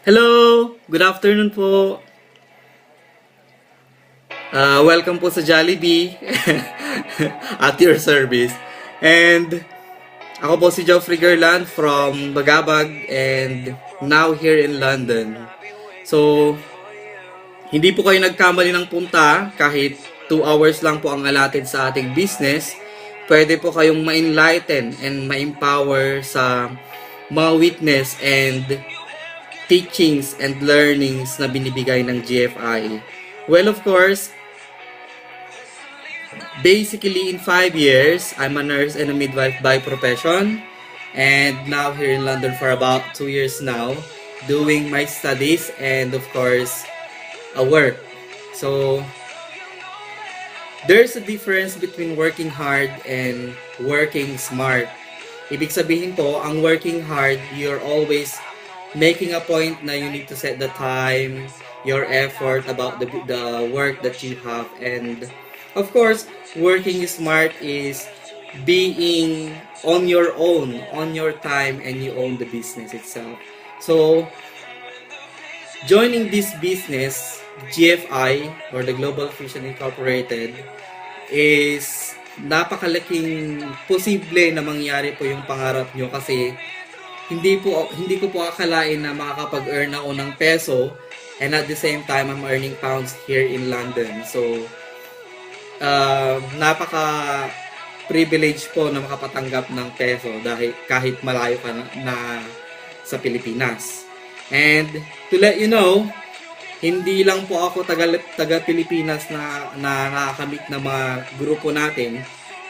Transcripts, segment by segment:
Hello! Good afternoon po. Welcome po sa Jollibee at your service. And ako po si Geoffrey Gerland from Bagabag and now here in London. So, hindi po kayo nagkamali ng punta kahit 2 hours lang po ang allotted sa ating business. Pwede po kayong ma-enlighten and ma-empower sa mga witness and teachings and learnings na binibigay ng GFI. Well, of course, basically in 5 years, I'm a nurse and a midwife by profession. And now here in London for about 2 years now, doing my studies and of course, a work. So, there's a difference between working hard and working smart. Ibig sabihin po, ang working hard, you're always making a point na you need to set the time, your effort about the work that you have. And of course, working smart is being on your own, on your time, and you own the business itself. So, joining this business, GFI, or the Global Fusion Incorporated, is napakalaking posible na mangyari po yung pangarap nyo kasi hindi ko po akalain na makakapag-earn ako ng peso and at the same time I'm earning pounds here in London. So napaka privilege po na makapatanggap ng peso dahil kahit malayo ka na sa Pilipinas. And to let you know, hindi lang po ako taga Pilipinas na nakakamit na mga grupo natin,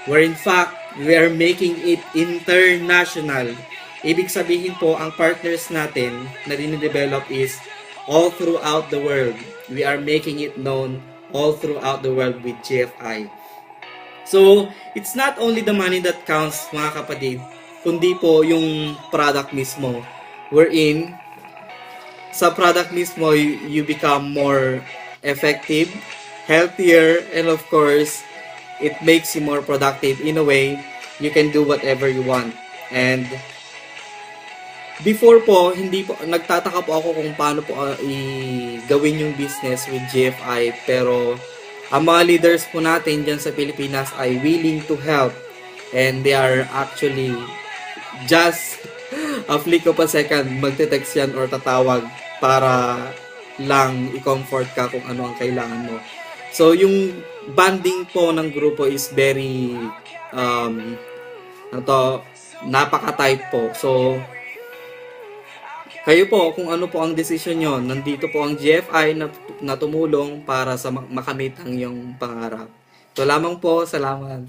where in fact we are making it international. Ibig sabihin po, ang partners natin na dinidevelop is all throughout the world. We are making it known all throughout the world with GFI. So, it's not only the money that counts, mga kapatid, kundi po yung product mismo. Wherein, sa product mismo, you become more effective, healthier, and of course, it makes you more productive. In a way, you can do whatever you want. And before po, hindi po, nagtataka po ako kung paano po gawin yung business with GFI. Pero, ang mga leaders po natin dyan sa Pilipinas ay willing to help. And they are actually just a flick of a second, magte-text yan or tatawag para lang i-comfort ka kung ano ang kailangan mo. So, yung bonding po ng grupo is very, napaka-tight po. So, kayo po, kung ano po ang desisyon nyo, nandito po ang GFI na tumulong para sa makamit ang iyong pangarap. So lamang po, salamat.